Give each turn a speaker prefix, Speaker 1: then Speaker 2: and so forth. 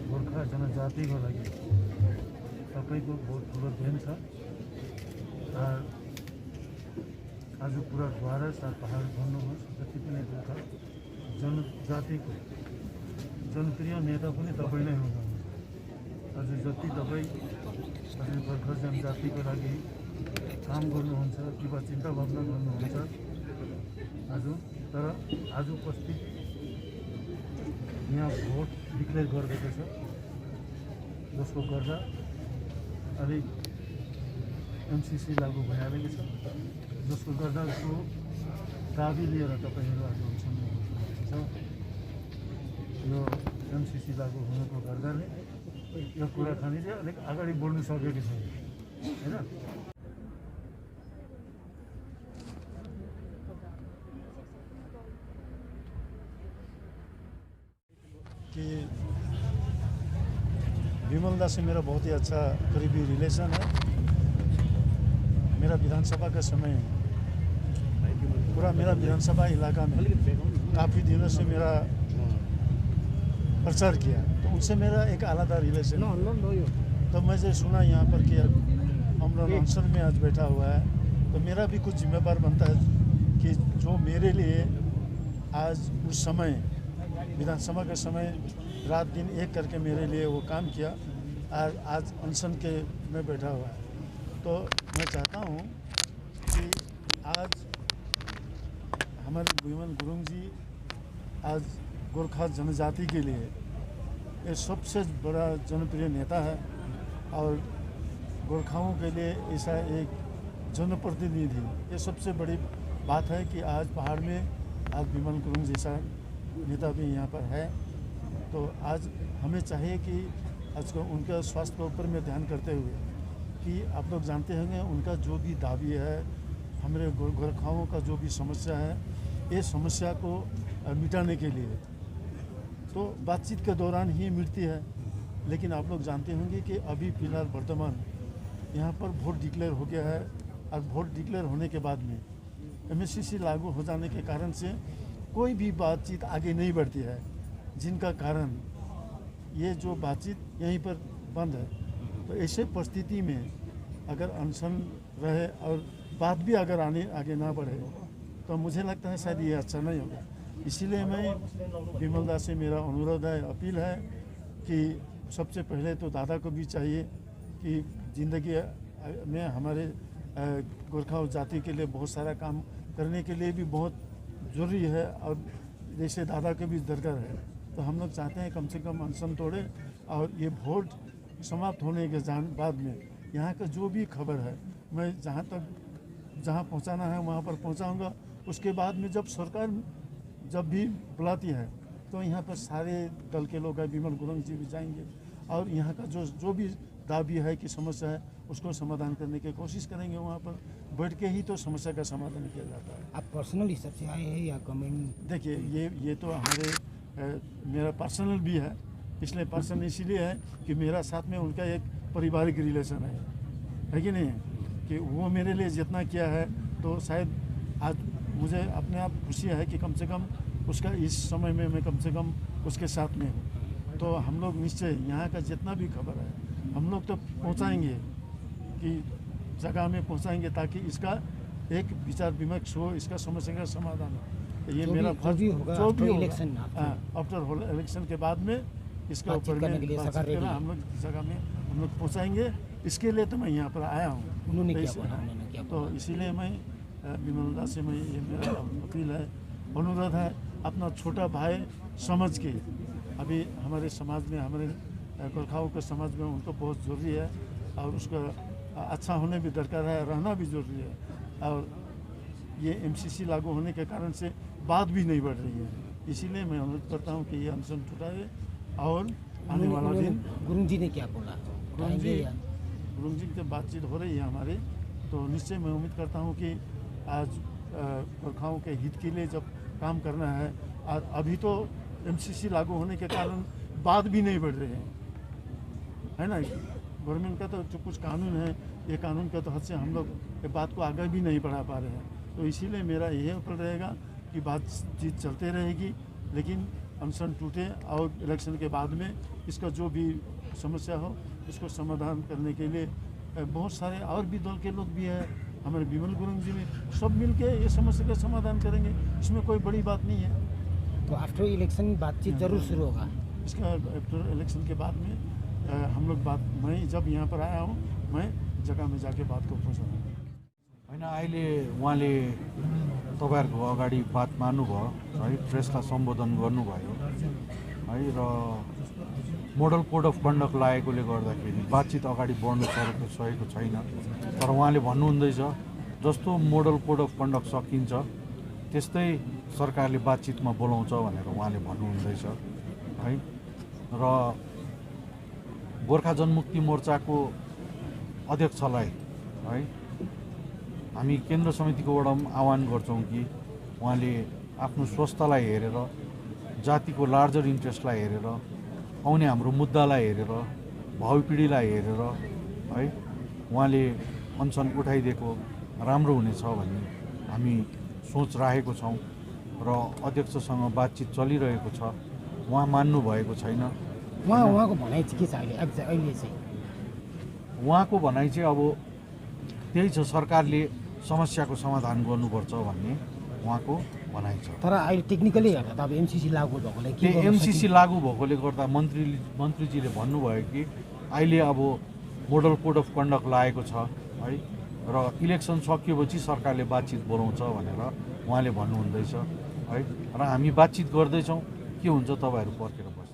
Speaker 1: गोर्खा जनजातिको लागि सबैको बहुत ठुलो देन छ। आज पुरा द्वारा साथ पहाड भन्नुहोस् जति पनि गोर्खा जनजातिको जनप्रिय नेता पनि तपाईँ नै हुनुहुन्छ। आज जति तपाईँ गोर्खा जनजातिको लागि काम गर्नुहुन्छ कि चिन्ता भावना गर्नुहुन्छ तर आज उपस्थित यहाँ भोट डिक्लेयर गरिएको छ, जसको गर्दा अलिक एमसीसी लागू भइहालेको छ, जसको गर्दा त्यो दाबी लिएर तपाईँहरू आज हुनुहुन्छ। यो एमसीसी लागू हुनुको गर्दाले यो कुराकानी चाहिँ अलिक अगाडि बढ्नु सकेको छ हैन।
Speaker 2: कि विमलदा से मेरा बहुत ही अच्छा करीबी रिलेशन है। मेरा विधानसभा का समय पूरा मेरा विधानसभा इलाका में काफ़ी दिनों से मेरा प्रचार किया, तो उनसे मेरा एक आलादा रिलेशन है। तो मैं जो सुना यहाँ पर कि अमर अनशन में आज बैठा हुआ है, तो मेरा भी कुछ जिम्मेदार बनता है कि जो मेरे लिए आज उस समय विधानसभा के समय रात दिन एक करके मेरे लिए वो काम किया, आज अनशन के में बैठा हुआ है। तो मैं चाहता हूँ कि आज हमारे विमल गुरुंग जी आज गोरखा जनजाति के लिए ये सबसे बड़ा जनप्रिय नेता है और गोरखाओं के लिए ऐसा एक जनप्रतिनिधि, ये सबसे बड़ी बात है कि आज पहाड़ में आज विमल गुरुंग जैसा नेता भी यहाँ पर है। तो आज हमें चाहिए कि आज को उनका स्वास्थ्य के ऊपर में ध्यान करते हुए कि आप लोग जानते होंगे उनका जो भी दावी है, हमारे गोरखाओं का जो भी समस्या है, ये समस्या को मिटाने के लिए तो बातचीत के दौरान ही मिटती है। लेकिन आप लोग जानते होंगे कि अभी फिलहाल वर्तमान यहाँ पर वोट डिक्लेयर हो गया है और वोट डिक्लेयर होने के बाद में एमसीसी लागू हो जाने के कारण से कोई भी बातचीत आगे नहीं बढ़ती है, जिनका कारण ये जो बातचीत यहीं पर बंद है। तो ऐसे परिस्थिति में अगर अनशन रहे और बात भी अगर आगे ना बढ़े तो मुझे लगता है शायद ये अच्छा नहीं होगा। इसीलिए मैं विमलदा से मेरा अनुरोध है, अपील है कि सबसे पहले तो दादा को भी चाहिए कि ज़िंदगी में हमारे गोरखा जाति के लिए बहुत सारा काम करने के लिए भी बहुत ज़रूरी है और जैसे दादा के भी दरकार है। तो हम लोग चाहते हैं कम से कम अनशन तोड़े और ये वोट समाप्त होने के बाद में यहाँ का जो भी खबर है मैं जहाँ पहुँचाना है वहाँ पर पहुँचाऊँगा। उसके बाद में जब सरकार जब भी बुलाती है तो यहाँ पर सारे दल के लोग हैं, विमल गुरुंग जी भी जाएंगे और यहाँ का जो भी दावी है कि समस्या है उसको समाधान करने की कोशिश करेंगे। वहाँ पर बैठ के ही तो समस्या का समाधान किया जाता है।
Speaker 3: आप पर्सनल हिसाब से आए हैं या कमेंट?
Speaker 2: देखिए ये तो हमारे मेरा पर्सनल भी है इसलिए पर्सन इसीलिए है कि मेरा साथ में उनका एक पारिवारिक रिलेशन है कि नहीं? कि वो मेरे लिए जितना किया है तो शायद आज मुझे अपने आप खुशी है कि कम से कम उसका इस समय में मैं कम से कम उसके साथ में हूँ। तो हम लोग निश्चय यहाँ का जितना भी खबर है हम लोग तो पहुँचाएंगे कि जगह में पहुँचाएंगे ताकि इसका एक विचार विमर्श हो, इसका समस्या का समाधान हो। ये मेरा फर्ज जो भी होगा आफ्टर इलेक्शन के बाद में इसके ऊपर में हम लोग जगह में हम लोग पहुँचाएंगे। इसके लिए तो मैं यहाँ पर आया हूँ। तो इसीलिए मैं विमल दास से मैं ये मेरा अपील है, अनुरोध है, अपना छोटा भाई समझ के अभी हमारे समाज में, हमारे गोरखाओं के समाज में उनको बहुत ज़रूरी है और उसका अच्छा होने भी दरकार है, रहना भी ज़रूरी है। और ये एमसीसी लागू होने के कारण से बात भी नहीं बढ़ रही है। इसीलिए मैं अनुरोध करता हूँ कि ये अनशन छुटाए और आने वाला दिन।
Speaker 3: गुरुंग जी ने क्या बोला?
Speaker 2: गुरुंग जी से बातचीत हो रही है हमारी, तो निश्चय मैं उम्मीद करता हूँ कि आज गोरखाओं के हित के लिए जब काम करना है, अभी तो एमसीसी लागू होने के कारण बात भी नहीं बढ़ रही है ना? गवर्नमेंट का तो जो कुछ कानून है, ये कानून के तहत से हम लोग ये बात को आगे भी नहीं बढ़ा पा रहे हैं। तो इसीलिए मेरा यही अपील रहेगा कि बातचीत चलते रहेगी, लेकिन अनशन टूटे और इलेक्शन के बाद में इसका जो भी समस्या हो इसको समाधान करने के लिए बहुत सारे और भी दल के लोग भी हैं, हमारे विमल गुरुंग जी में, सब मिलके ये समस्या का समाधान करेंगे। इसमें कोई बड़ी बात नहीं है।
Speaker 3: तो आफ्टर इलेक्शन बातचीत जरूर शुरू होगा।
Speaker 2: इसका आफ्टर इलेक्शन के बाद में हम लोग बात, मैं जब यहाँ पर आया हूँ मैं जगह में जाके बात को पहुँचाऊँ।
Speaker 4: होइन, अहिले उहाँले तपाईँहरूको अगाडि बात मार्नुभयो है, प्रेसलाई सम्बोधन गर्नुभयो है, र मोडल कोड अफ कन्डक्ट लागेकोले गर्दाखेरि बातचित अगाडि बढ्नु सकेको छैन। तर उहाँले भन्नुहुँदैछ जस्तो मोडल कोड अफ कन्डक्ट सकिन्छ त्यस्तै सरकारले बातचितमा बोलाउँछ भनेर उहाँले भन्नुहुँदैछ है। र गोर्खा जनमुक्ति मोर्चाको अध्यक्षलाई है हामी केन्द्र समितिकोबाट आह्वान गर्छौँ कि उहाँले आफ्नो स्वस्थलाई हेरेर, जातिको लार्जर इन्ट्रेस्टलाई हेरेर, आउने हाम्रो मुद्दालाई हेरेर, भावी पिँढीलाई हेरेर है उहाँले अनसन उठाइदिएको राम्रो हुनेछ भन्ने हामी सोच राखेको छौँ र अध्यक्षसँग बातचित चलिरहेको छ। उहाँ मान्नु भएको छैन।
Speaker 3: उहाँको भनाइ चाहिँ के छ अहिले चाहिँ?
Speaker 4: उहाँको भनाइ चाहिँ अब त्यही छ, सरकारले समस्याको समाधान गर्नुपर्छ भन्ने उहाँको भनाइ छ।
Speaker 3: तर अहिले टेक्निकली हेर्दा त अब एमसीसी लागू भएकोले के
Speaker 4: एमसीसी लागू भएकोले गर्दा मन्त्रीजीले भन्नुभयो कि अहिले अब मोडल कोड अफ कन्डक्ट लागेको छ है, र इलेक्सन सकिएपछि सरकारले बातचित बोलाउँछ भनेर उहाँले भन्नुहुँदैछ है। र हामी बातचित गर्दैछौँ, के हुन्छ तपाईँहरू पर्खेर बस्नु।